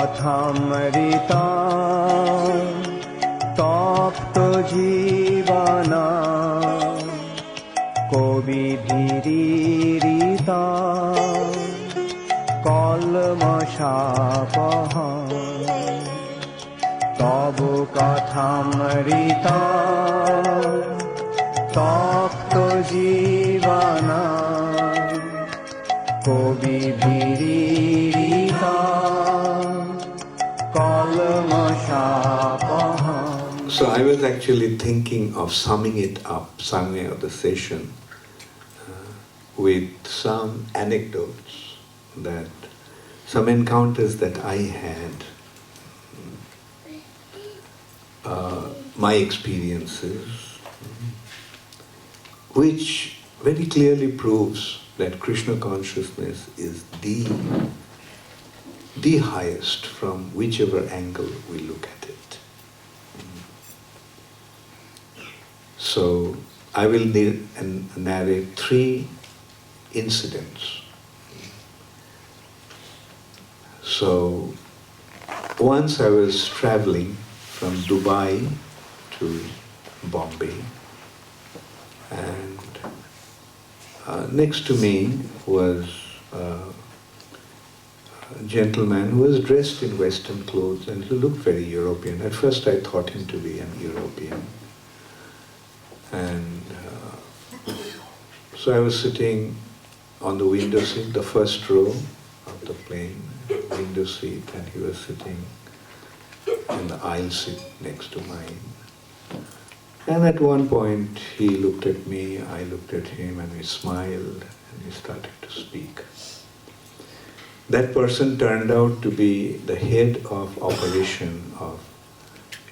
kathamrita tapto jivana kobi bhiririta kalmashapaha tabu kathamrita tapto jivana kobi bhiririta kalmashapaha. So I was actually thinking of summing up the session with some anecdotes, that some encounters that I had, my experiences, which very clearly proves that Krishna consciousness is the highest from whichever angle we look at it. So I will narrate 3 incidents. So once I was traveling from Dubai to Bombay, and next to me was a gentleman who was dressed in Western clothes and he looked very European. At first I thought him to be an European. And so I was sitting on the window seat, the first row of the plane, window seat, and he was sitting in the aisle seat next to mine. And at one point he looked at me, I looked at him, and we smiled and he started to speak. That person turned out to be the head of operation of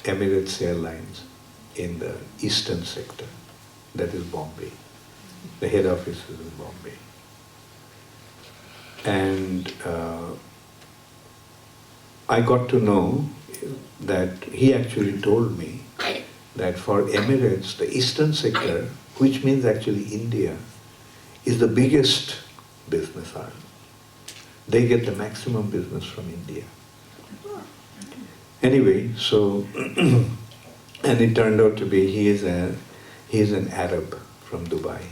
Emirates Airlines in the eastern sector, that is Bombay. The head office is in Bombay. And I got to know that he actually told me that for Emirates, the eastern sector, which means actually India, is the biggest business arm. They get the maximum business from India. Anyway, so, and it turned out to be he is an Arab from Dubai.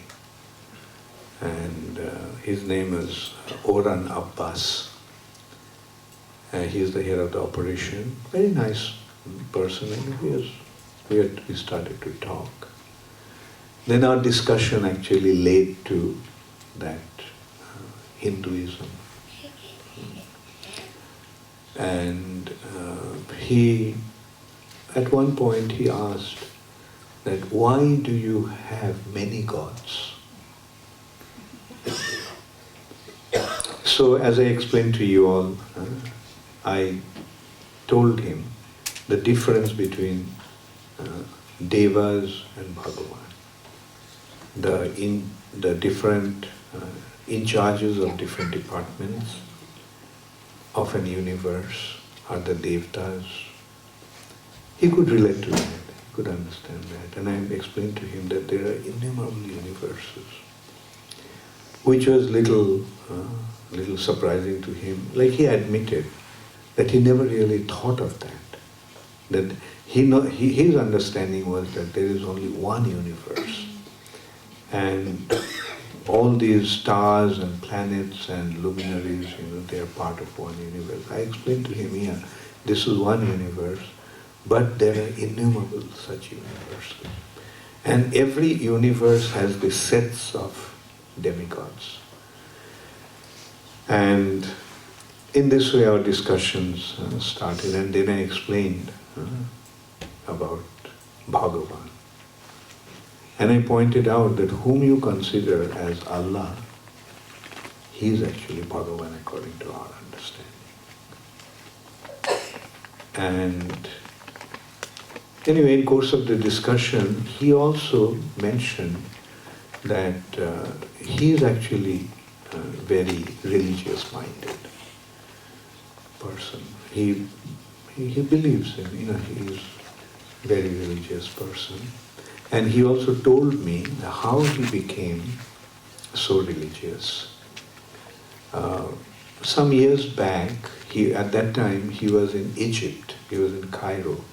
And his name is Oran Abbas. He is the head of the operation. Very nice person, and we started to talk. Then our discussion actually led to that Hinduism. And at one point he asked that, why do you have many gods? So as I explained to you all, I told him the difference between Devas and Bhagavan. The different in charges of different departments of an universe are the Devatas. He could relate to that, he could understand that. And I explained to him that there are innumerable universes, which was little surprising to him. Like he admitted that he never really thought of that. That his understanding was that there is only one universe. And all these stars and planets and luminaries, they are part of one universe. I explained to him, yeah, this is one universe, but there are innumerable such universes. And every universe has the sets of demigods. And in this way our discussions started, and then I explained about Bhagavan. And I pointed out that whom you consider as Allah, he is actually Bhagavan according to our understanding. And anyway, in course of the discussion, he also mentioned that he is actually a very religious-minded person. He believes in, he is a very religious person. And he also told me how he became so religious. Some years back, at that time he was in Egypt, he was in Cairo,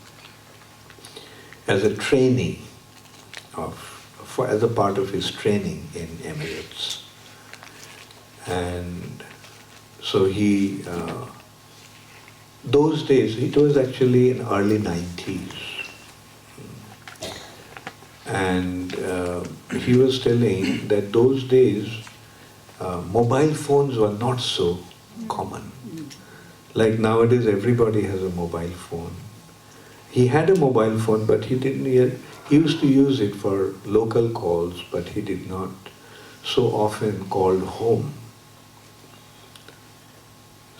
as a trainee as a part of his training in Emirates. And so those days, it was actually in early 90s. And he was telling that those days, mobile phones were not so common. Like nowadays, everybody has a mobile phone. He had a mobile phone, but he didn't yet. He used to use it for local calls, but he did not so often call home.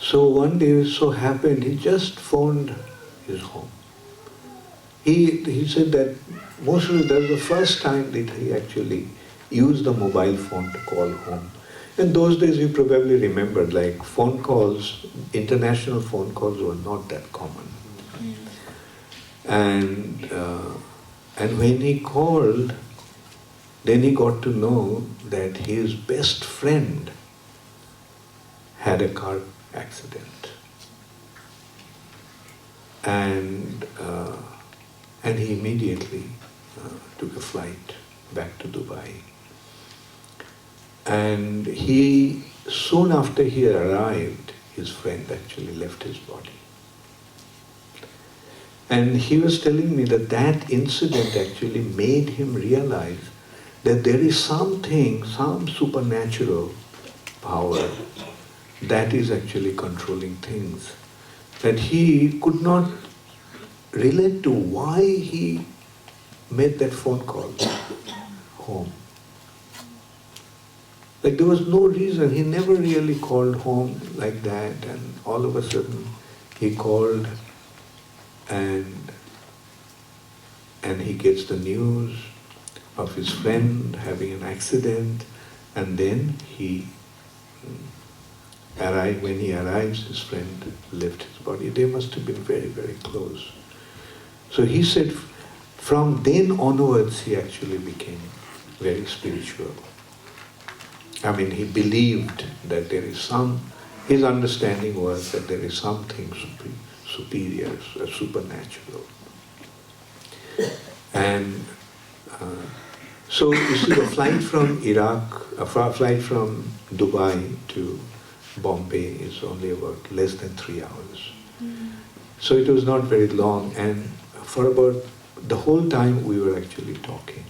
So one day it so happened, he just phoned his home. He said that that was the first time that he actually used the mobile phone to call home. In those days, you probably remembered, like phone calls, international phone calls were not that common. And when he called, then he got to know that his best friend had a car accident. And he immediately took a flight back to Dubai. And soon after he arrived, his friend actually left his body. And he was telling me that incident actually made him realize that there is something, some supernatural power that is actually controlling things. That he could not relate to why he made that phone call home. Like there was no reason, he never really called home like that, and all of a sudden he called and he gets the news of his friend having an accident, and then when he arrives, his friend left his body. They must have been very, very close. So he said from then onwards he actually became very spiritual. I mean, he believed that there is his understanding was that there is something superior, supernatural. And so you see, the flight from flight from Dubai to Bombay is only about less than 3 hours. So it was not very long, and for about the whole time we were actually talking.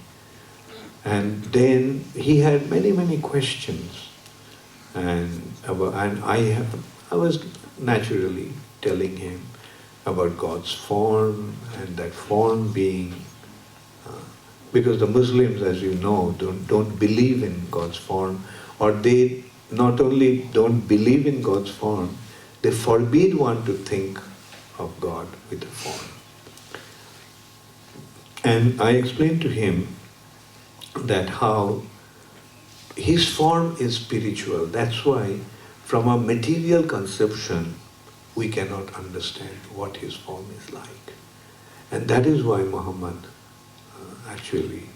And then he had many, many questions, and I was naturally telling him about God's form, and that form being, because the Muslims, as you know, don't believe in God's form, or they not only don't believe in God's form, they forbid one to think of God with a form. And I explained to him that how his form is spiritual. That's why from a material conception, we cannot understand what his form is like. And that is why Muhammad actually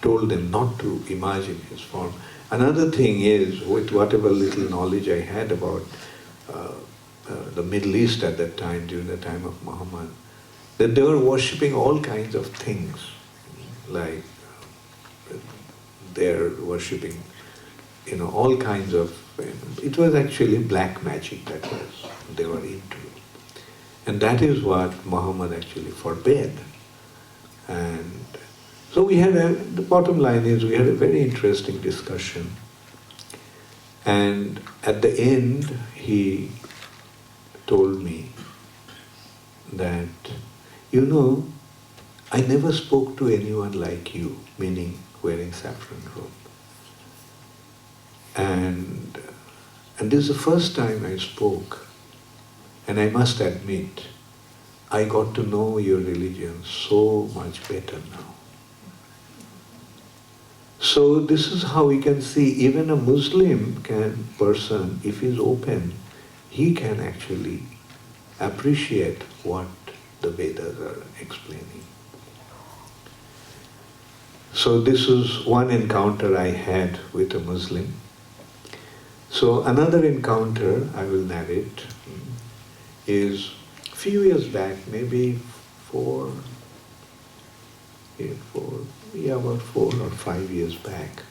told them not to imagine his form. Another thing is, with whatever little knowledge I had about the Middle East at that time, during the time of Muhammad, that they were worshipping all kinds of things, like they're worshipping, all kinds of, it was actually black magic that they were into. And that is what Muhammad actually forbade. And so the bottom line is, we had a very interesting discussion. And at the end, he told me that, I never spoke to anyone like you, meaning wearing saffron robe. And this is the first time I spoke, and I must admit, I got to know your religion so much better now. So this is how we can see, even a Muslim person, if he's open, he can actually appreciate what the Vedas are explaining. So this was one encounter I had with a Muslim. So another encounter I will narrate is a few years back, maybe about 4 or 5 years back.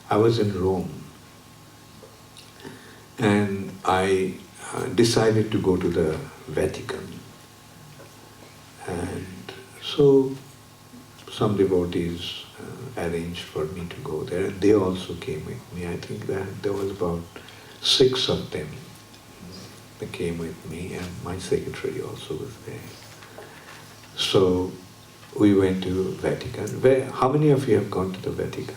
I was in Rome and I decided to go to the Vatican. And so some devotees arranged for me to go there, and they also came with me. I think that there was about 6 of them that came with me, and my secretary also was there. So we went to Vatican. How many of you have gone to the Vatican?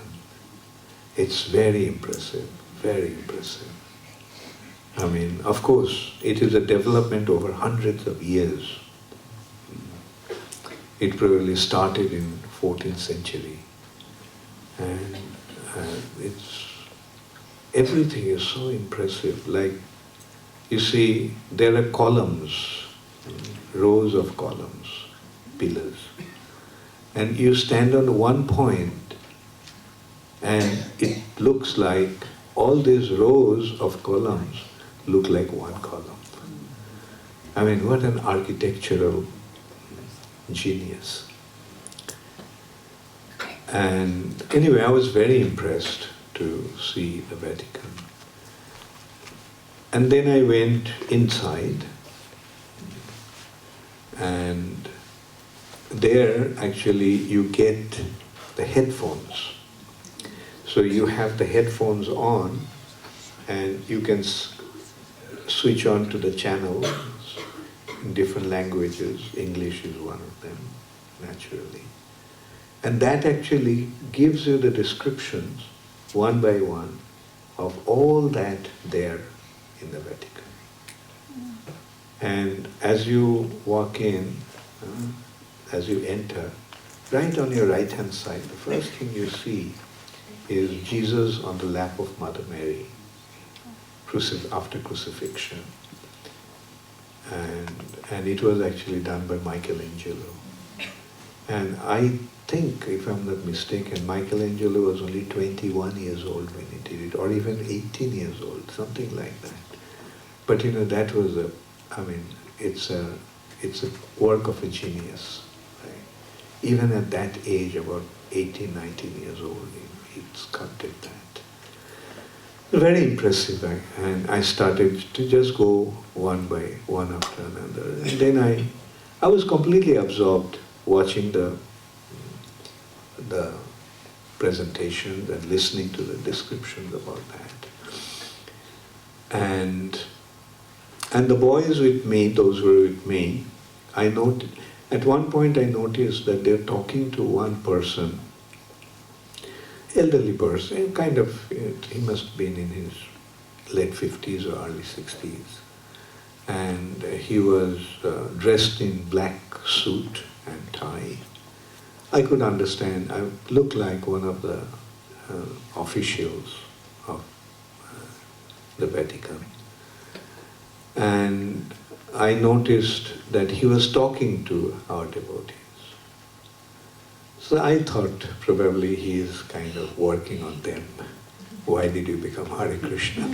It's very impressive, very impressive. I mean, of course, it is a development over hundreds of years. It probably started in 14th century. And everything is so impressive. Like, you see, there are columns, rows of columns, pillars. And you stand on one point and it looks like all these rows of columns look like one column. I mean, what an architectural genius. And anyway, I was very impressed to see the Vatican. And then I went inside, and there actually you get the headphones. So you have the headphones on and you can switch on to the channels in different languages. English is one of them, naturally. And that actually gives you the descriptions, one by one, of all that there in the Vatican. And as you walk in, as you enter, right on your right-hand side, the first thing you see is Jesus on the lap of Mother Mary, after crucifixion. And it was actually done by Michelangelo. And I think, if I'm not mistaken, Michelangelo was only 21 years old when he did it, or even 18 years old, something like that. But you know, that was it's a work of a genius. Right? Even at that age, about 18, 19 years old, he sculpted that. Very impressive, and I started to just go one by one after another. And then I was completely absorbed watching the presentations and listening to the descriptions about that. And the boys with me, those who were with me, at one point I noticed that they're talking to one person, elderly person, kind of, he must have been in his late 50s or early 60s. And he was dressed in black suit and tie. I could understand, I looked like one of the officials of the Vatican. And I noticed that he was talking to our devotees. So I thought probably he is kind of working on them. Why did you become Hare Krishna?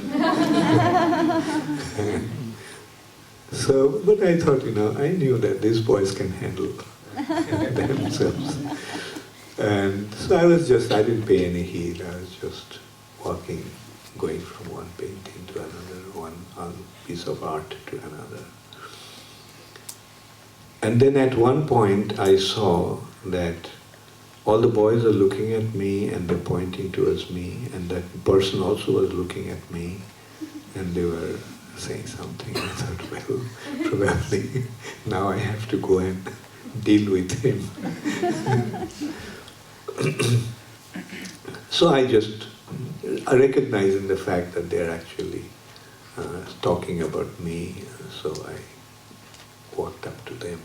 So, but I thought, I knew that these boys can handle themselves. And so I didn't pay any heed. I was just walking, going from one painting to another, one piece of art to another. And then at one point I saw that all the boys are looking at me and they're pointing towards me, and that person also was looking at me and they were saying something. I thought, well, probably now I have to go and deal with him. So I just, recognizing the fact that they're actually talking about me, so I walked up to them.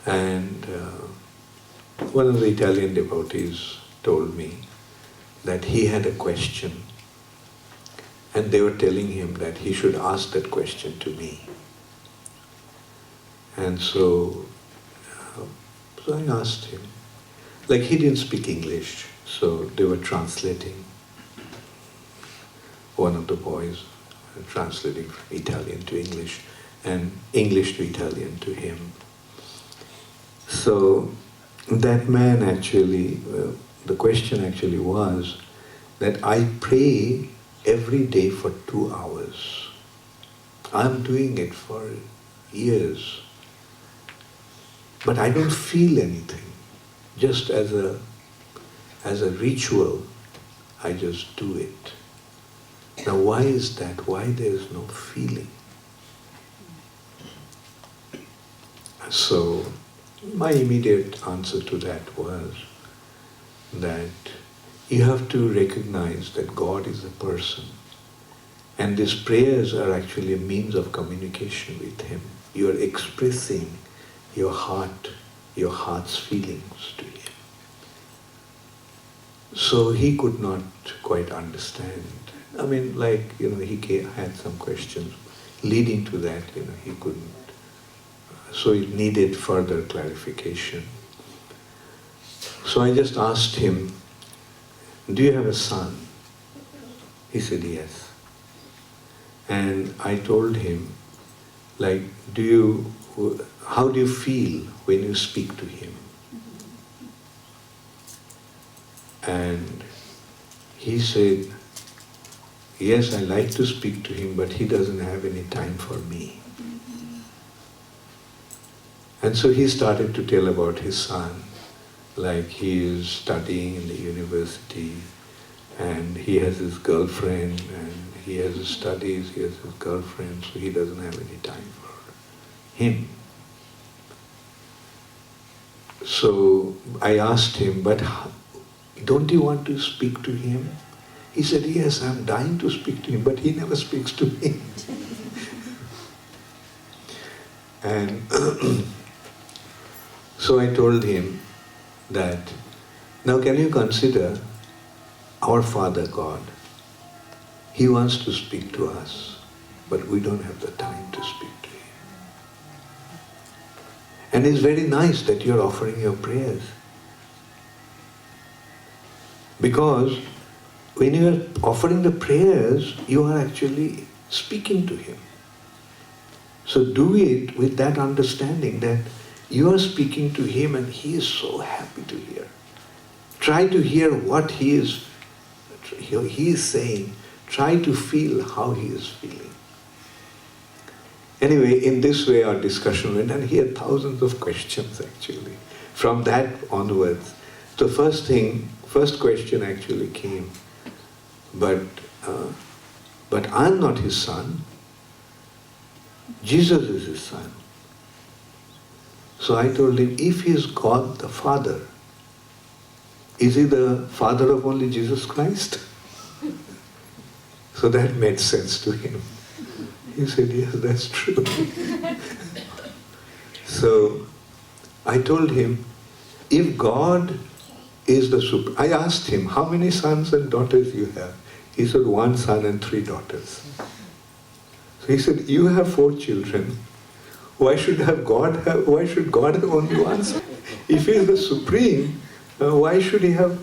And one of the Italian devotees told me that he had a question, and they were telling him that he should ask that question to me. And so I asked him. Like, he didn't speak English, so they were translating one of the boys, translating from Italian to English, and English to Italian to him. So that man actually, the question actually was that I pray every day for 2 hours. I'm doing it for years, but I don't feel anything. Just as a ritual, I just do it. Now why is that? Why there is no feeling? So my immediate answer to that was that you have to recognize that God is a person, and these prayers are actually a means of communication with Him. You are expressing your heart's feelings to Him. So he could not quite understand. I mean, he had some questions leading to that, he couldn't. So it needed further clarification. So I just asked him, do you have a son? He said yes. And I told him, how do you feel when you speak to him? And he said, yes, I like to speak to him, but he doesn't have any time for me. And so he started to tell about his son, like he is studying in the university, and he has his girlfriend, and he has his studies, he has his girlfriend, so he doesn't have any time for him. So I asked him, but don't you want to speak to him? He said, yes, I'm dying to speak to him, but he never speaks to me. And so I told him that, now can you consider our Father God? He wants to speak to us, but we don't have the time to speak to him. And it's very nice that you're offering your prayers. Because when you are offering the prayers, you are actually speaking to him. So do it with that understanding that you are speaking to him and he is so happy to hear. Try to hear what he is saying. Try to feel how he is feeling. Anyway, in this way our discussion went, and he had thousands of questions actually. From that onwards, the first question actually came, but I'm not his son. Jesus is his son. So I told him, if he is God the Father, is he the father of only Jesus Christ? So that made sense to him. He said, yes, that's true. So I told him, if God is the supreme, I asked him, how many sons and daughters you have? He said, 1 son and 3 daughters. So he said, you have 4 children. Why should God have only 1 son? If he is the supreme, why should he have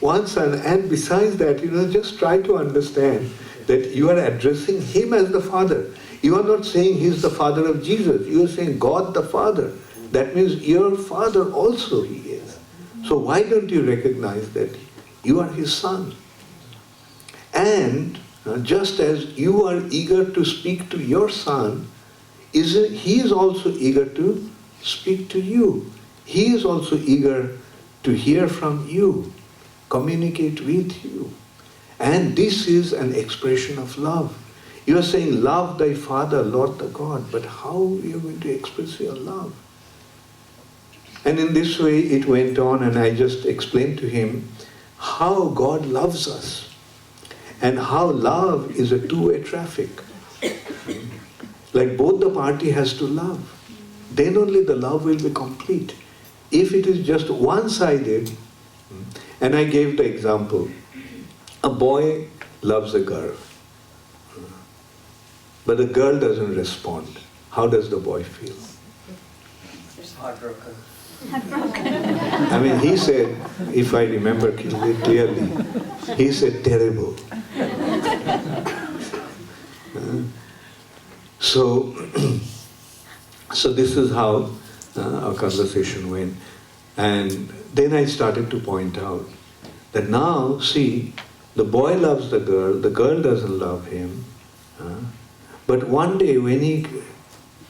1 son? And besides that, just try to understand that you are addressing him as the Father. You are not saying he is the Father of Jesus. You are saying God the Father. That means your Father also he is. So why don't you recognize that you are his son? And just as you are eager to speak to your son, he is also eager to speak to you. He is also eager to hear from you, communicate with you. And this is an expression of love. You are saying, love thy Father, Lord the God, but how are you going to express your love? And in this way it went on, and I just explained to him how God loves us and how love is a two-way traffic. Like both the party has to love. Then only the love will be complete. If it is just one-sided, and I gave the example, a boy loves a girl, but the girl doesn't respond. How does the boy feel? Heartbroken. I mean, he said, if I remember clearly, he said terrible. So, so this is how our conversation went. And then I started to point out that now, see, the boy loves the girl doesn't love him. But one day when he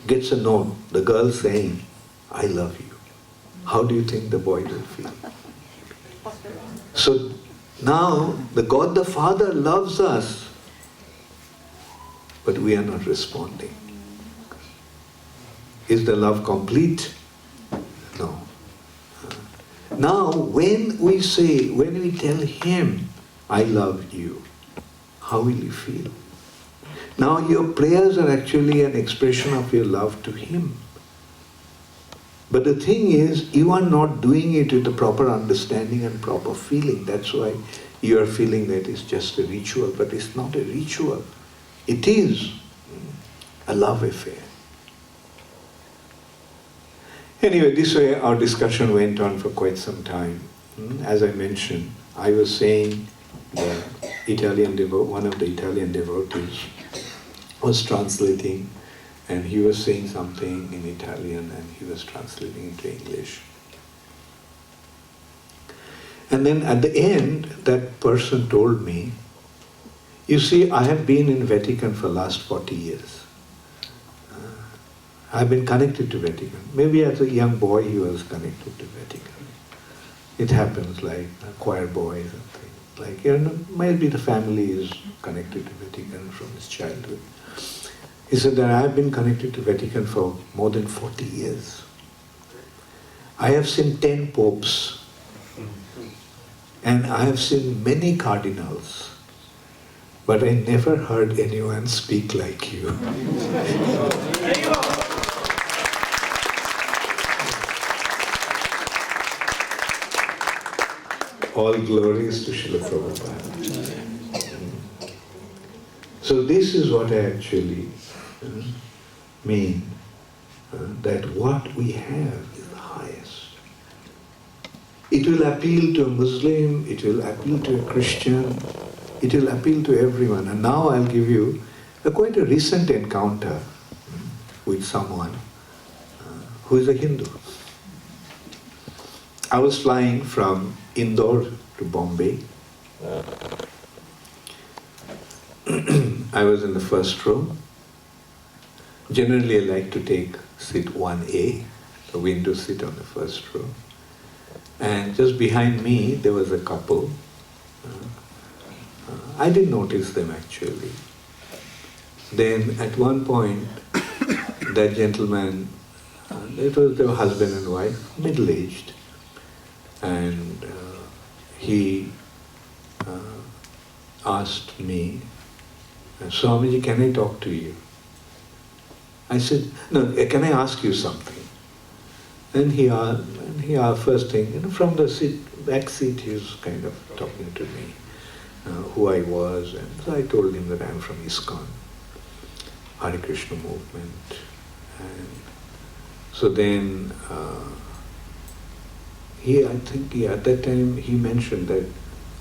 gets a note, the girl saying, I love you, how do you think the boy will feel? So now the God the Father loves us, but we are not responding. Is the love complete? No. Now when we tell him, I love you, how will you feel? Now your prayers are actually an expression of your love to him. But the thing is, you are not doing it with the proper understanding and proper feeling. That's why you are feeling that it's just a ritual, but it's not a ritual. It is a love affair. Anyway, this way our discussion went on for quite some time. As I mentioned, I was saying that one of the Italian devotees was translating, and he was saying something in Italian and he was translating into English. And then at the end, that person told me, you see, I have been in Vatican for the last 40 years. I've been connected to Vatican. Maybe as a young boy he was connected to Vatican. It happens like choir boys and things. Like, maybe the family is connected to Vatican from his childhood. He said that I have been connected to Vatican for more than 40 years. I have seen 10 popes, and I have seen many cardinals, but I never heard anyone speak like you. All glories to Srila Prabhupada. So this is what I actually mean, that what we have is the highest. It will appeal to a Muslim, it will appeal to a Christian, it will appeal to everyone. And now I'll give you quite a recent encounter with someone who is a Hindu. I was flying from Indore to Bombay. I was in the first row. Generally, I like to take seat 1A, the window seat on the first row. And just behind me, there was a couple. I didn't notice them actually. Then at one point, that gentleman, they were husband and wife, middle-aged, and he asked me, Swamiji, can I talk to you? I said, no, can I ask you something? And he asked first thing, from the back seat, he was kind of talking to me, who I was, and so I told him that I'm from ISKCON, Hare Krishna movement. And so then, at that time, he mentioned that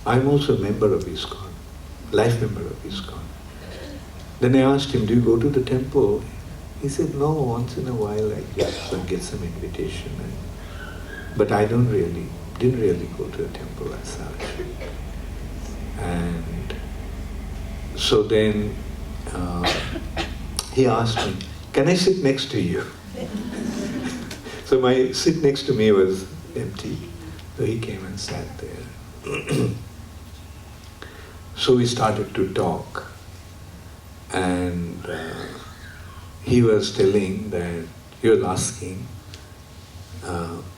I'm also a member of ISKCON, life member of ISKCON. Then I asked him, do you go to the temple? He said, no, once in a while I just get some invitation. But I didn't really go to a temple as such. And so then he asked me, can I sit next to you? So my seat next to me was empty. So he came and sat there. So we started to talk. And he was telling that, he was asking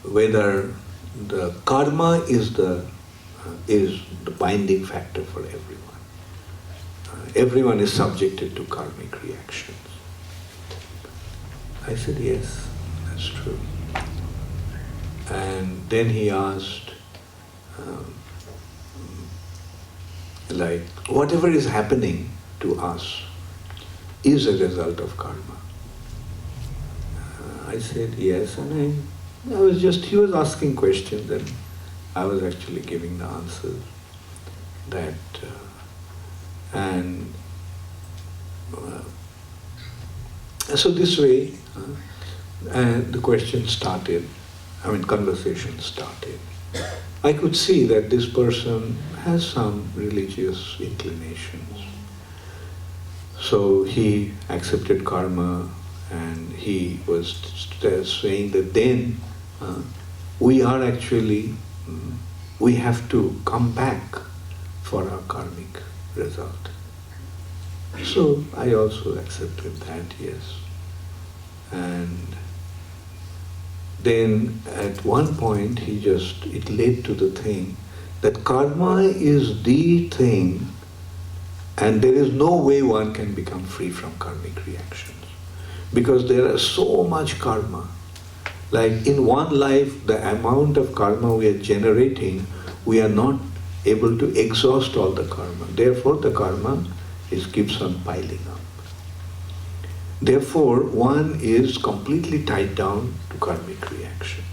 whether the karma is the binding factor for everyone. Everyone is subjected to karmic reactions. I said, yes, that's true. And then he asked, whatever is happening to us is a result of karma. I said yes, and he was asking questions and I was actually giving the answers. So this way, the question started, conversation started. I could see that this person has some religious inclinations. So he accepted karma, and he was saying that then we are actually, we have to come back for our karmic result. So I also accepted that, yes. And then at one point it led to the thing that karma is the thing, and there is no way one can become free from karmic reactions. Because there is so much karma. Like in one life, the amount of karma we are generating, we are not able to exhaust all the karma. Therefore, the karma keeps on piling up. Therefore, one is completely tied down to karmic reactions.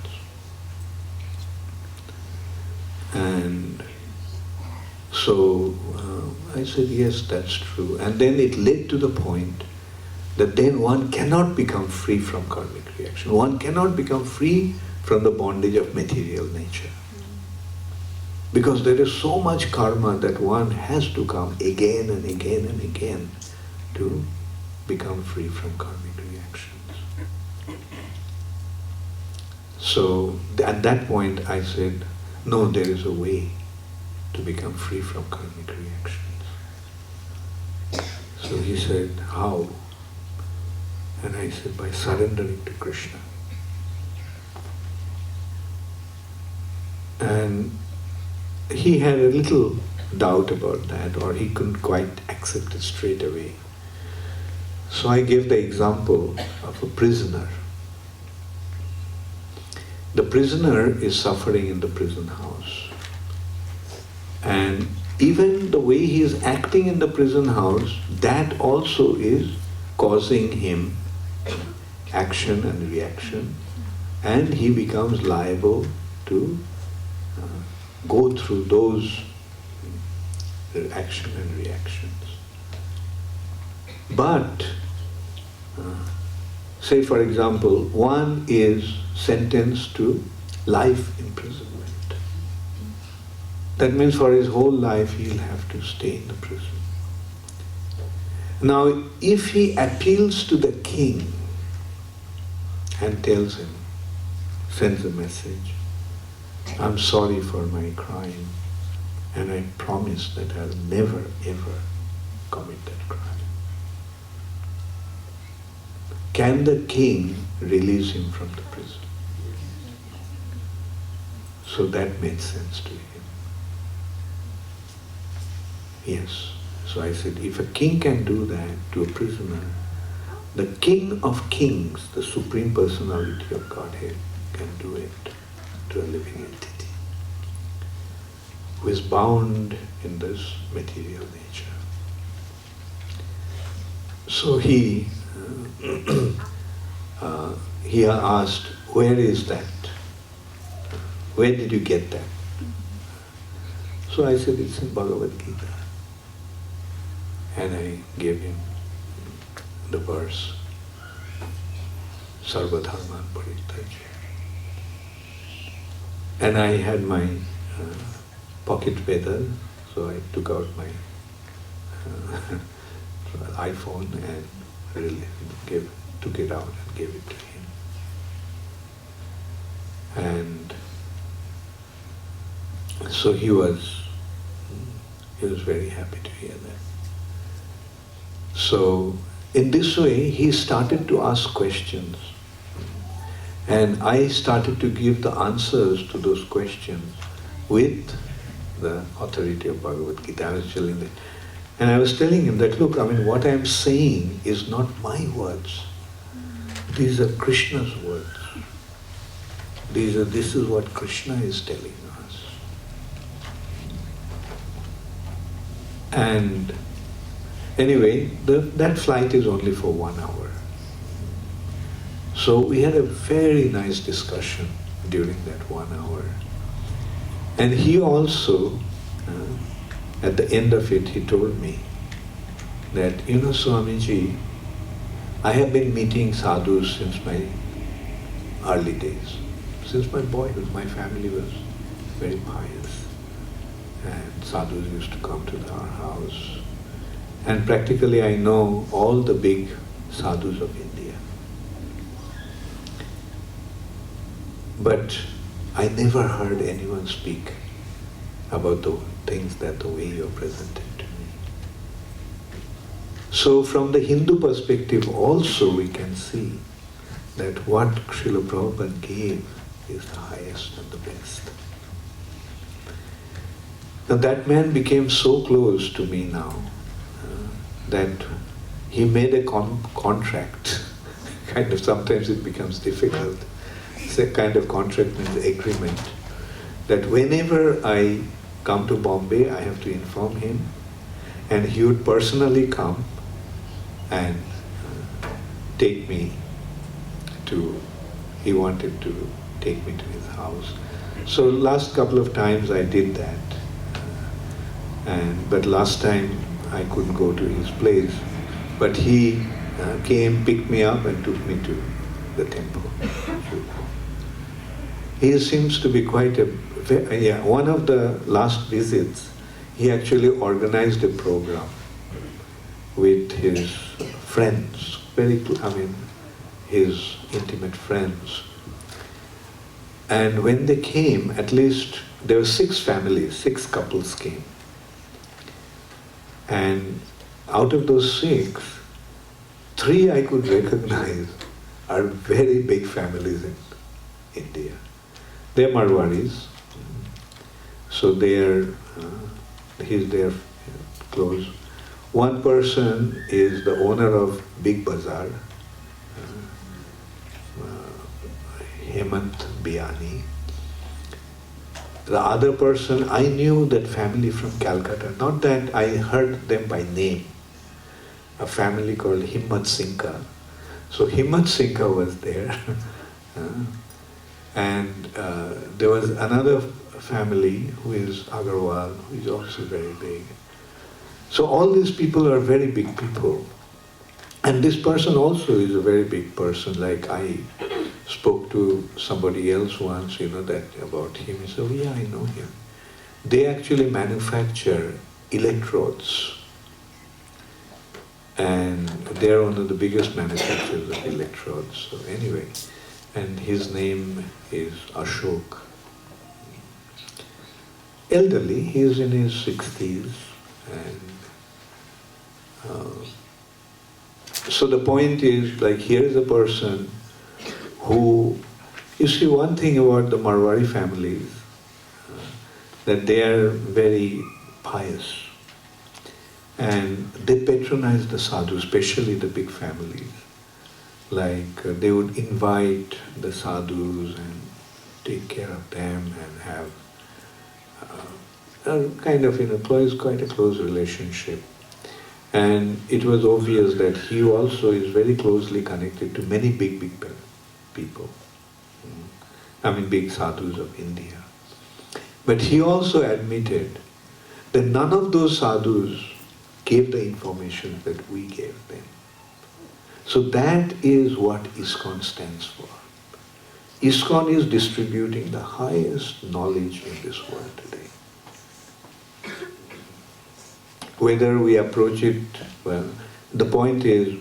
And so I said, yes, that's true. And then it led to the point that then one cannot become free from karmic reaction. One cannot become free from the bondage of material nature. Because there is so much karma that one has to come again and again and again to become free from karmic reactions. So at that point I said, no, there is a way to become free from karmic reactions. So he said, how? And I said, by surrendering to Krishna. And he had a little doubt about that, or he couldn't quite accept it straight away. So I gave the example of a prisoner. The prisoner is suffering in the prison house. And even the way he is acting in the prison house, that also is causing him action and reaction, and he becomes liable to go through those action and reactions. But, say for example, one is sentenced to life imprisonment. That means for his whole life he'll have to stay in the prison. Now, if he appeals to the king and tells him, sends a message, I'm sorry for my crime, and I promise that I'll never ever commit that crime. Can the king release him from the prison? So that made sense to him. Yes. So I said, if a king can do that to a prisoner, the King of Kings, the Supreme Personality of Godhead, can do it to a living entity who is bound in this material nature. So he asked, where is that? Where did you get that? So I said, it's in Bhagavad Gita. And I gave him the verse, Sarva Dharman Parityajya. And I had my pocket Veda, so I took out my iPhone and really took it out and gave it to him. And so he was very happy to hear that. So in this way, he started to ask questions. And I started to give the answers to those questions with the authority of Bhagavad Gita. I was telling that. And I was telling him that, look, what I am saying is not my words. These are Krishna's words. This is what Krishna is telling us. And anyway, that flight is only for 1 hour. So we had a very nice discussion during that 1 hour. And he also, at the end of it, he told me that, Swamiji, I have been meeting sadhus since my early days. Since my boyhood, my family was very pious. And sadhus used to come to our house. And practically I know all the big sadhus of India. But I never heard anyone speak about the things that the way you are presented to me. So from the Hindu perspective also we can see that what Srila Prabhupada gave is the highest and the best. Now that man became so close to me now that he made a contract. Kind of sometimes it becomes difficult. It's a kind of contract means agreement that whenever I come to Bombay, I have to inform him, and he would personally come and take me to, he wanted to take me to his house. So last couple of times I did that. But last time I couldn't go to his place. But he came, picked me up and took me to the temple. He seems to be quite a, one of the last visits, he actually organized a program with his friends, his intimate friends. And when they came, at least there were 6 families, 6 couples came. And out of those 6, 3 I could recognize are very big families in India. They're Marwaris, so he's there close. One person is the owner of Big Bazaar, Hemant Biani. The other person, I knew that family from Calcutta, not that I heard them by name, a family called Himmat Singha. So Himmat Singha was there. And there was another family who is Agarwal, who is also very big. So all these people are very big people. And this person also is a very big person. Like I spoke to somebody else once, that about him. He said, oh yeah, I know him. They actually manufacture electrodes. And they're one of the biggest manufacturers of electrodes. So anyway, and his name is Ashok. Elderly, he is in his 60s. And so the point is, like, here is a person who, you see one thing about the Marwari families, that they are very pious. And they patronize the sadhu, especially the big families. Like they would invite the sadhus and take care of them and have a kind of, quite a close relationship. And it was obvious that he also is very closely connected to many big people. Big sadhus of India. But he also admitted that none of those sadhus gave the information that we gave them. So that is what ISKCON stands for. ISKCON is distributing the highest knowledge in this world today. Whether we approach it, well, the point is,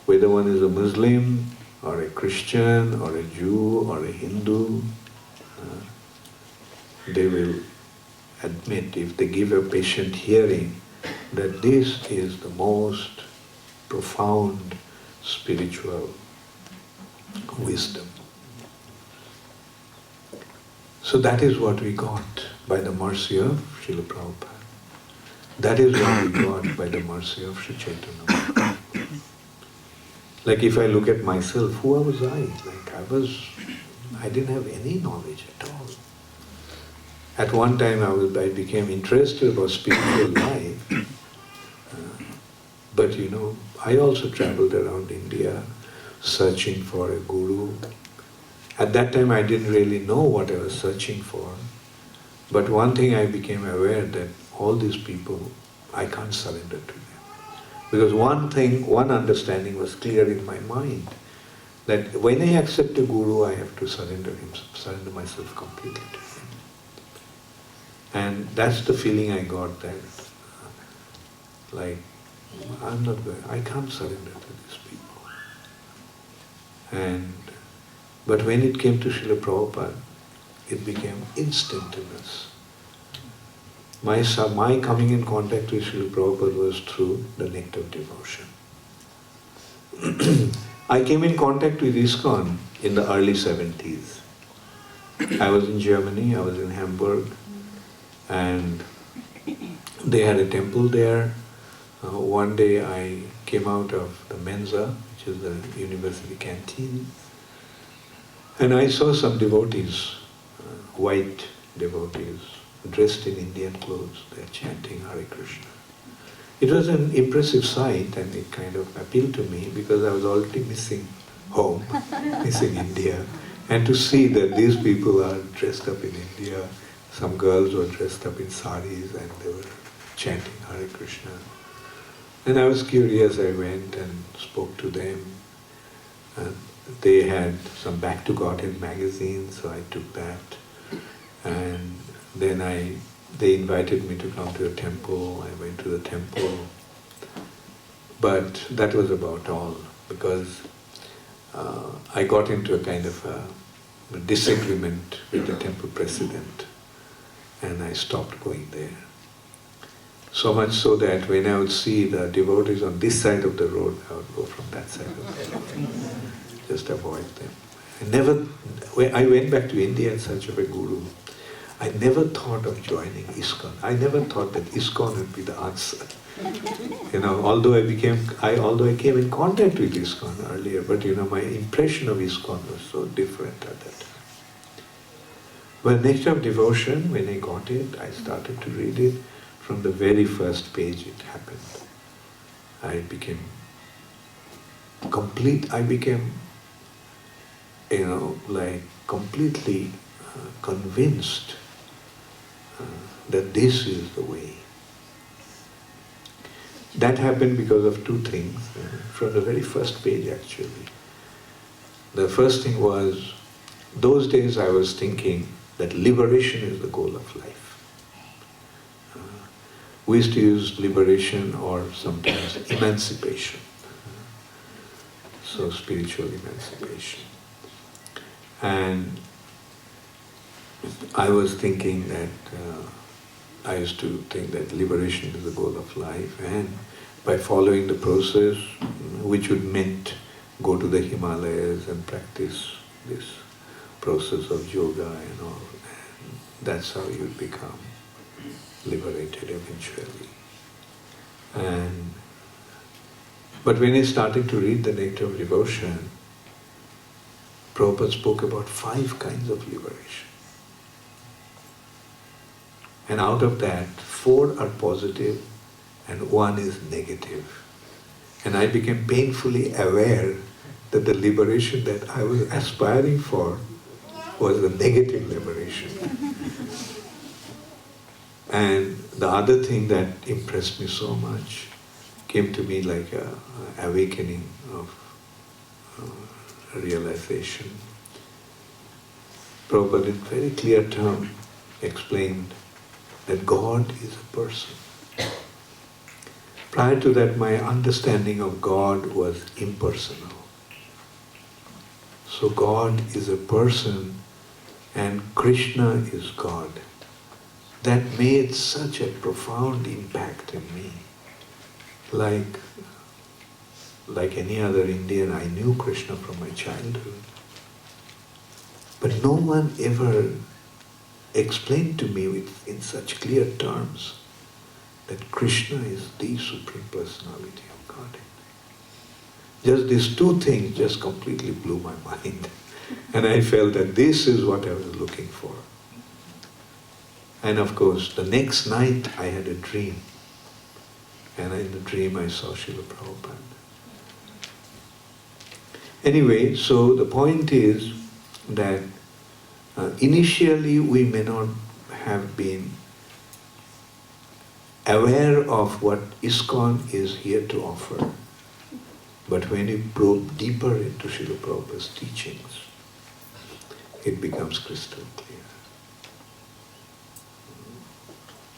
whether one is a Muslim, or a Christian, or a Jew, or a Hindu, they will admit, if they give a patient hearing, that this is the most profound spiritual wisdom. So that is what we got by the mercy of Srila Prabhupada. That is what we got by the mercy of Sri Chaitanya. Like if I look at myself, who was I? I didn't have any knowledge at all. At one time I became interested about spiritual life. But I also traveled around India searching for a guru. At that time I didn't really know what I was searching for. But one thing I became aware that all these people, I can't surrender to them. Because one understanding was clear in my mind, that when I accept a guru, I have to surrender myself completely to him. And that's the feeling I got, that like, I can't surrender to these people. But when it came to Srila Prabhupada, it became instantaneous. My coming in contact with Srila Prabhupada was through the nectar of devotion. I came in contact with ISKCON in the early 70s. I was in Germany, I was in Hamburg, and they had a temple there. One day I came out of the Mensa, which is the university canteen, and I saw some devotees, white devotees, dressed in Indian clothes. They're chanting Hare Krishna. It was an impressive sight, and it kind of appealed to me because I was already missing home, missing India. And to see that these people are dressed up in India, some girls were dressed up in saris and they were chanting Hare Krishna. And I was curious, I went and spoke to them. And they had some Back to Godhead magazines, so I took that. And then they invited me to come to a temple. I went to the temple. But that was about all, because I got into a kind of a disagreement with the temple president, and I stopped going there. So much so that when I would see the devotees on this side of the road, I would go from that side of the road, just avoid them. When I went back to India in search of a guru, I never thought of joining ISKCON. I never thought that ISKCON would be the answer. Although I came in contact with ISKCON earlier, but my impression of ISKCON was so different at that time. But Nectar of Devotion, when I got it, I started to read it. From the very first page it happened. I became completely convinced that this is the way. That happened because of two things, from the very first page actually. The first thing was, those days I was thinking that liberation is the goal of life. We used to use liberation or sometimes emancipation. So spiritual emancipation. And I was thinking that, I used to think that liberation is the goal of life, and by following the process, which would meant go to the Himalayas and practice this process of yoga and all, and that's how you'd become liberated eventually. But when I started to read the Nectar of Devotion, Prabhupada spoke about 5 kinds of liberation. And out of that, 4 are positive and 1 is negative. And I became painfully aware that the liberation that I was aspiring for was the negative liberation. And the other thing that impressed me so much came to me like an awakening of realization. Prabhupada in very clear terms explained that God is a person. Prior to that, my understanding of God was impersonal. So God is a person and Krishna is God. That made such a profound impact in me. Like any other Indian, I knew Krishna from my childhood. But no one ever explained to me in such clear terms that Krishna is the Supreme Personality of Godhead. Just these 2 things just completely blew my mind. And I felt that this is what I was looking for. And of course, the next night I had a dream. And in the dream I saw Srila Prabhupada. Anyway, so the point is that initially we may not have been aware of what ISKCON is here to offer. But when you probe deeper into Srila Prabhupada's teachings, it becomes crystal clear.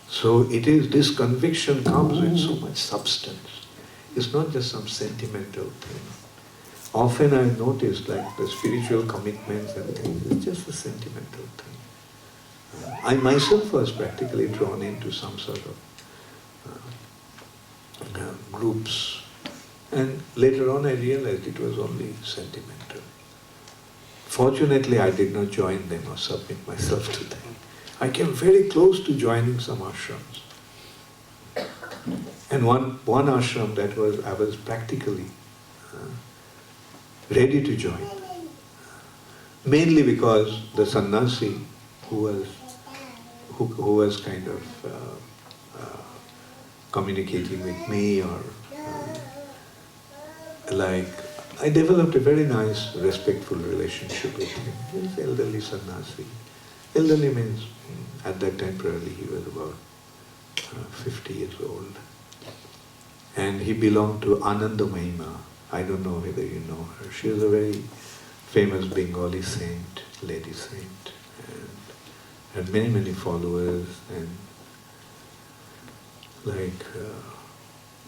So it is, this conviction comes with so much substance. It's not just some sentimental thing. Often I've noticed like the spiritual commitments and things, it's just a sentimental thing. I myself was practically drawn into some sort of groups, and later on I realized it was only sentimental. Fortunately, I did not join them or submit myself to them. I came very close to joining some ashrams. And one ashram that I was practically ready to join. Mainly because the sannyasi who was kind of communicating with me, or I developed a very nice, respectful relationship with him. He was elderly sannyasi. Elderly means, at that time probably he was about 50 years old. And he belonged to Ananda Mahima. I don't know whether you know her. She was a very famous Bengali saint, lady saint, and had many, many followers. And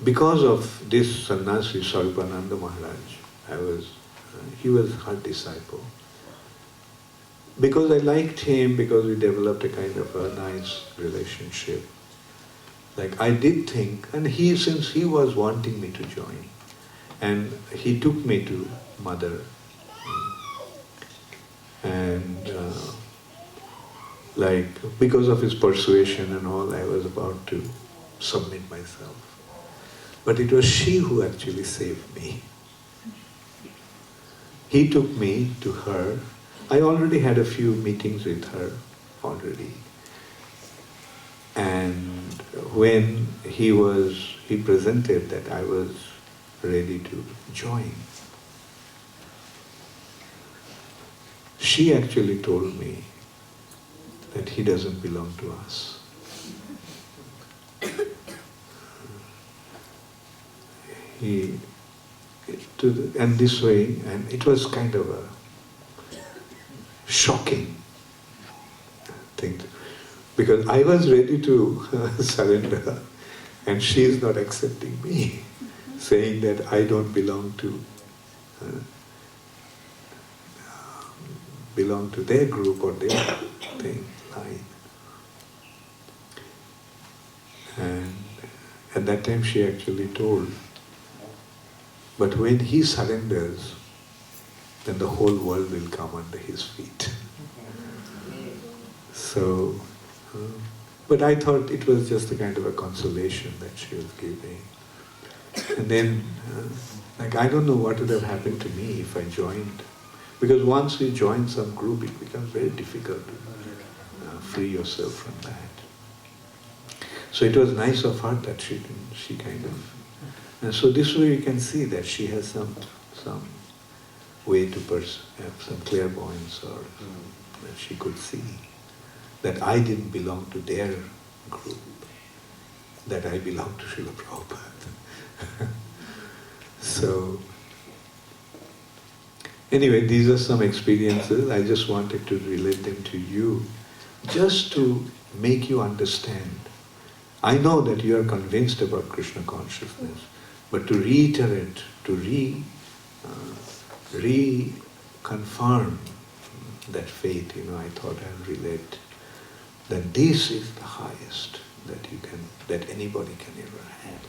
because of this sannyasi, Sarvananda Maharaj, he was her disciple. Because I liked him, because we developed a kind of a nice relationship. I did think, and since he was wanting me to join, and he took me to Mother, and because of his persuasion and all, I was about to submit myself. But it was she who actually saved me. He took me to her. I already had a few meetings with her already. And when he presented that I was ready to join, she actually told me that he doesn't belong to us. And this way, and it was kind of a shocking thing, because I was ready to surrender, and she is not accepting me, saying that I don't belong to their group or their thing, line. And at that time she actually told, but when he surrenders, then the whole world will come under his feet. So, but I thought it was just a kind of a consolation that she was giving. And then, I don't know what would have happened to me if I joined. Because once you join some group, it becomes very difficult to free yourself from that. So it was nice of her that she kind of... And so this way you can see that she has some way to have some clairvoyance, or that she could see that I didn't belong to their group, that I belong to Srila Prabhupada. So, anyway, these are some experiences. I just wanted to relate them to you, just to make you understand. I know that you are convinced about Krishna consciousness, but to reiterate, to reconfirm that faith, I thought I'll relate that this is the highest that anybody can ever have.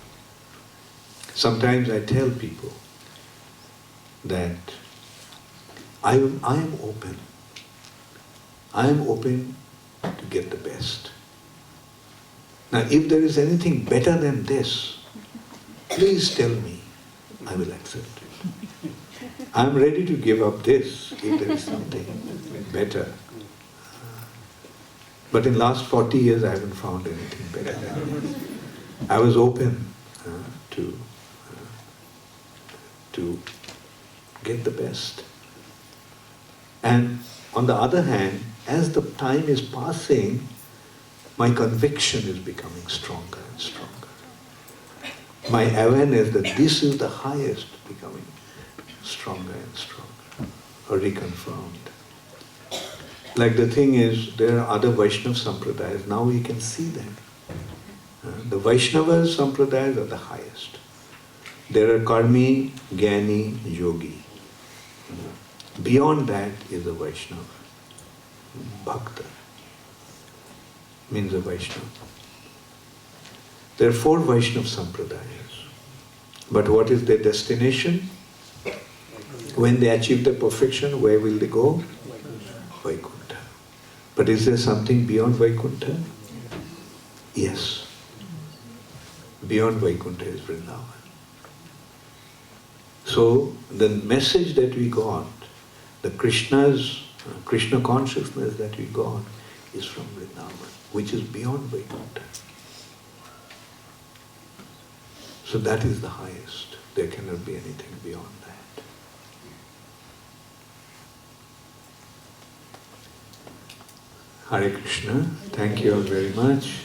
Sometimes I tell people that I am open. I am open to get the best. Now, if there is anything better than this, please tell me. I will accept it. I am ready to give up this if there is something better. But in last 40 years, I haven't found anything better than this. I was open to get the best. And on the other hand, as the time is passing, my conviction is becoming stronger and stronger. My awareness that this is the highest becoming stronger and stronger, or reconfirmed. Like the thing is, there are other Vaishnava Sampradayas, now we can see them. The Vaishnava Sampradayas are the highest. There are Karmi, Jnani, Yogi. Beyond that is a Vaishnava. Bhakta means a Vaishnava. There are 4 Vaishnava Sampradayas. But what is their destination? When they achieve the perfection, where will they go? Vaikuntha. But is there something beyond Vaikuntha? Yes. Beyond Vaikuntha is Vrindavan. So the message that we got, the Krishna consciousness that we got is from Vrindavan, which is beyond Vaikuntha. So that is the highest. There cannot be anything beyond that. Hare Krishna. Thank you all very much.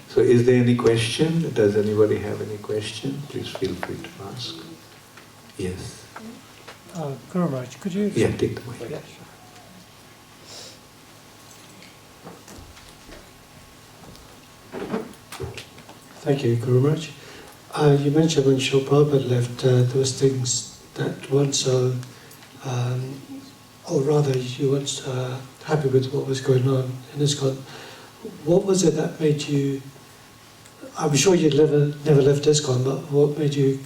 So is there any question? Does anybody have any question? Please feel free to ask. Yes. Guru Maharaj, could you... Yeah, take the mic. Yeah, sure. Thank you, Guru Maharaj. You mentioned when Srila Prabhupada left, there was things that weren't so, or rather you weren't happy with what was going on in ISKCON. What was it that made you, I'm sure you'd never left ISKCON, but what made you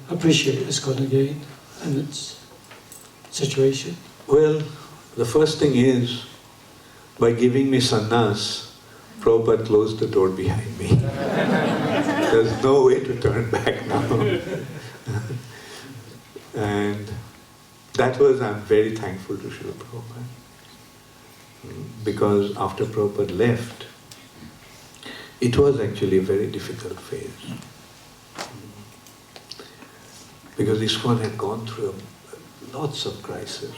appreciate ISKCON again and its situation? Well, the first thing is, by giving me sannyas, Prabhupada closed the door behind me. There's no way to turn back now. And that was, I'm very thankful to Srila Prabhupada. Because after Prabhupada left, it was actually a very difficult phase. Because ISKCON had gone through lots of crises.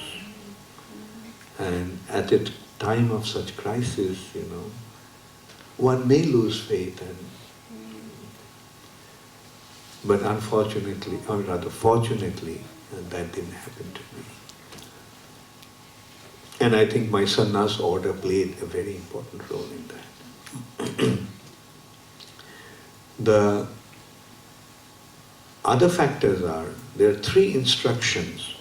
And at a time of such crisis, one may lose faith, but unfortunately, or rather fortunately, that didn't happen to me. And I think my sannyas order played a very important role in that. The other factors are, there are 3 instructions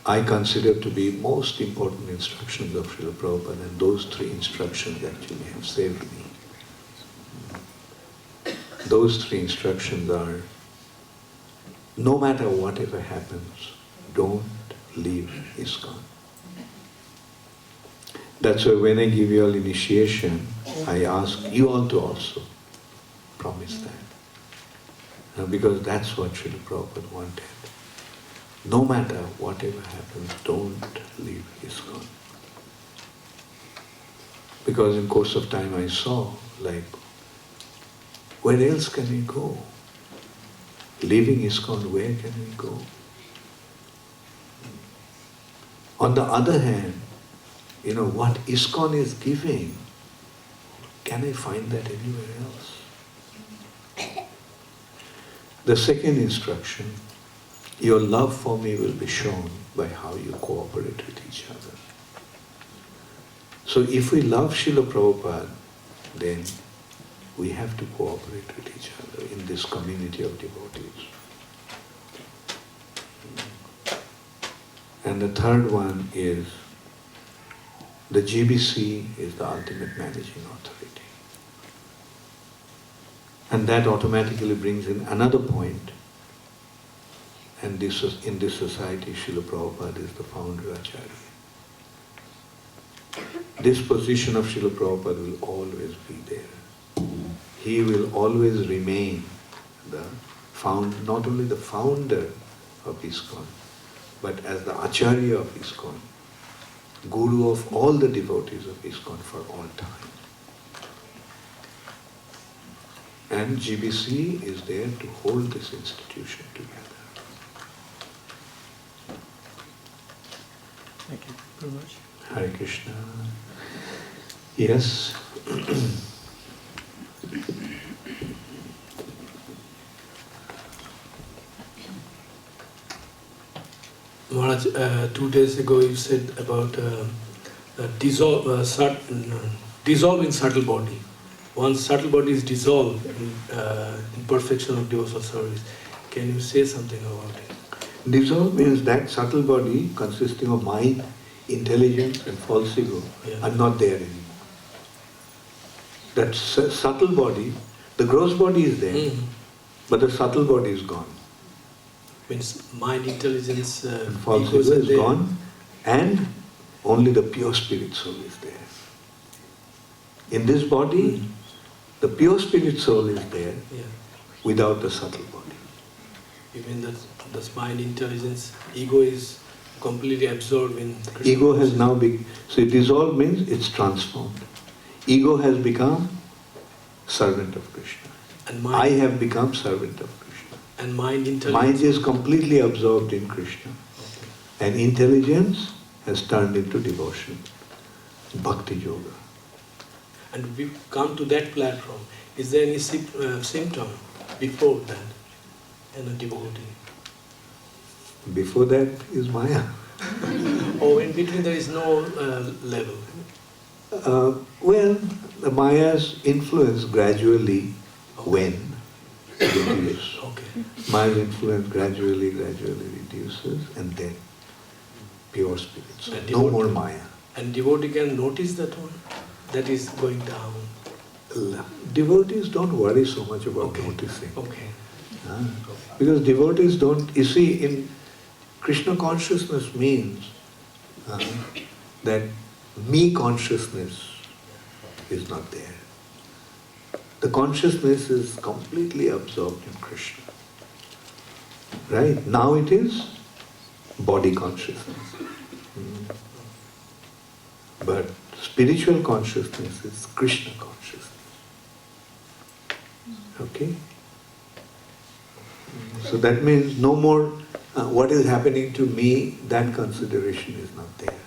I consider to be most important instructions of Srila Prabhupada, and those 3 instructions actually have saved me. Those 3 instructions are, no matter whatever happens, don't leave ISKCON. That's why when I give you all initiation, I ask you all to also promise that. Because that's what Srila Prabhupada wanted. No matter whatever happens, don't leave ISKCON. Because in course of time I saw, where else can we go? Leaving ISKCON, where can we go? On the other hand, what ISKCON is giving, can I find that anywhere else? The second instruction, your love for me will be shown by how you cooperate with each other. So if we love Srila Prabhupada, then we have to cooperate with each other in this community of devotees. And the third one is, the GBC is the ultimate managing authority. And that automatically brings in another point. And in this society, Srila Prabhupada is the founder Acharya. This position of Srila Prabhupada will always be there. He will always remain not only the founder of ISKCON, but as the Acharya of ISKCON, Guru of all the devotees of ISKCON for all time. And GBC is there to hold this institution together. Thank you very much. Hare Krishna. Yes. Maharaj, 2 days ago you said about dissolving subtle body. Once subtle body is dissolved in perfection of devotional service, can you say something about it? Dissolve means that subtle body consisting of mind, intelligence and false ego are not there anymore. That subtle body, the gross body is there, but the subtle body is gone. Means mind, intelligence, And false egos ego are is there. gone, and only the pure spirit soul is there. In this body, the pure spirit soul is there without the subtle body. You mean that this mind, intelligence, ego is completely absorbed in Krishna? Ego has now been, so dissolved means it's transformed. Ego has become servant of Krishna. And mind, I have become servant of Krishna. and mind, intelligence. Mind is completely absorbed in Krishna. And intelligence has turned into devotion, Bhakti Yoga. And we come to that platform. Is there any symptom before that in a devotee? Before that is Maya. Or in between there is no level? Well, the Maya's influence gradually reduces. Okay. Maya's influence gradually reduces, and then pure spirit. So And no devotee- more Maya. And devotee can notice that one? That is going down. Devotees don't worry so much about Okay. noticing. Okay. Because devotees don't, you see, in Krishna consciousness means that me consciousness is not there. The consciousness is completely absorbed in Krishna. Right? Now it is body consciousness. But spiritual consciousness is Krishna consciousness. Okay? So that means no more what is happening to me, that consideration is not there.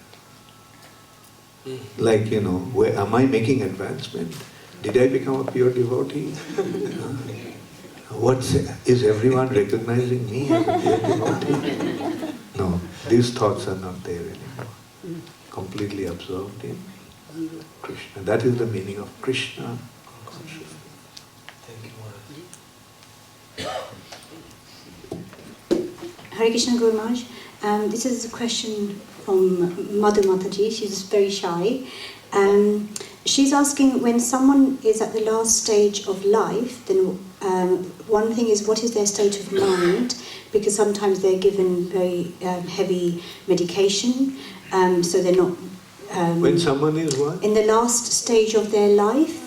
Like, where am I making advancement? Did I become a pure devotee? Is everyone recognizing me as a pure devotee? No, these thoughts are not there anymore. Completely absorbed in Krishna. That is the meaning of Krishna consciousness. Thank you, Maharaj. Hare Krishna Guru Maharaj. This is a question from Madhu Mataji. She's very shy. She's asking, when someone is at the last stage of life, then one thing is, what is their state of mind? Because sometimes they're given very heavy medication, so they're not... When someone is what? in the last stage of their life.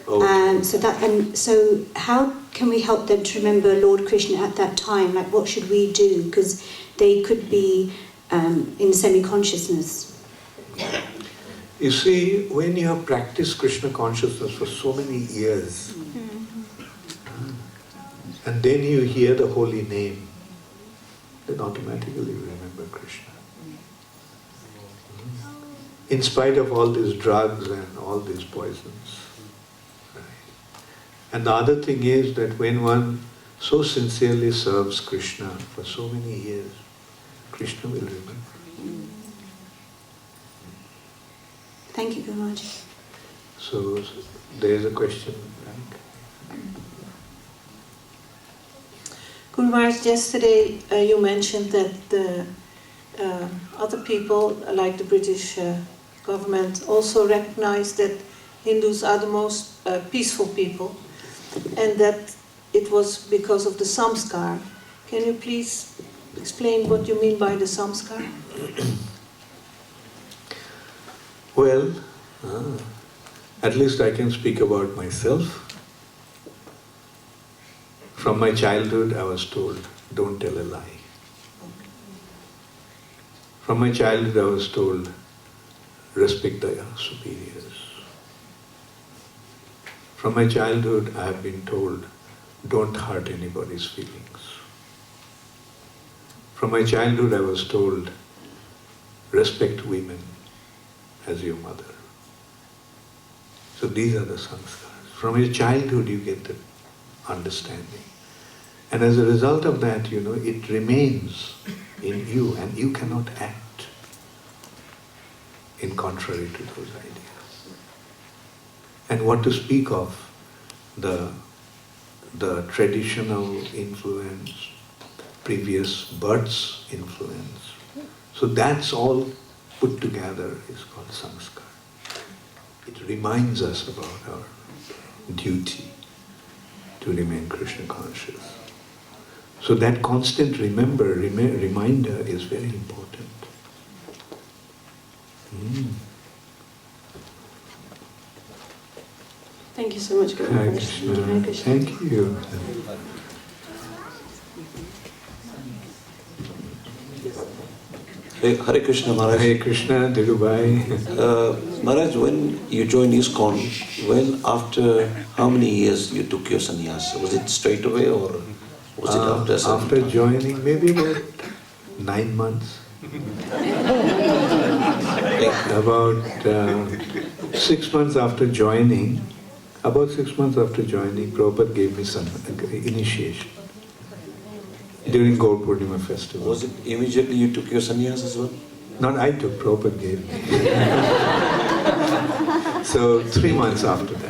Okay. So how can we help them to remember Lord Krishna at that time? Like, what should we do? Because they could be in semi-consciousness. You see, when you have practiced Krishna consciousness for so many years, and then you hear the holy name, then automatically you remember Krishna. In spite of all these drugs and all these poisons. Right? And the other thing is that when one so sincerely serves Krishna for so many years, Krishna will remember. Thank you very much. So there is a question, Frank. Guru Maharaj, yesterday you mentioned that the other people, like the British government, also recognize that Hindus are the most peaceful people, and that it was because of the samskar. Can you please explain what you mean by the samskar? Well, at least I can speak about myself. From my childhood I was told, don't tell a lie. From my childhood I was told, respect the superiors. From my childhood I have been told, don't hurt anybody's feelings. From my childhood I was told, respect women as your mother. So these are the sanskars. From your childhood you get the understanding. And as a result of that, it remains in you and you cannot act in contrary to those ideas. And what to speak of the traditional influence, previous births' influence. So that's all put together is called samskar. It reminds us about our duty to remain Krishna conscious. So that constant reminder is very important. Thank you so much, Guru Hare Maharaj. Krishna. Hare Krishna. Thank you. Hare Krishna Maharaj. Hare Krishna, Dhirubai. Maharaj, when you joined ISKCON, when after how many years you took your sannyas? Was it straight away or was it after some After time? joining, maybe about 9 months. About 6 months after joining, Prabhupada gave me some initiation during Gaur Purnima festival. Was it immediately you took your sannyas as well? Not I took, Prabhupada gave me. So 3 months after that.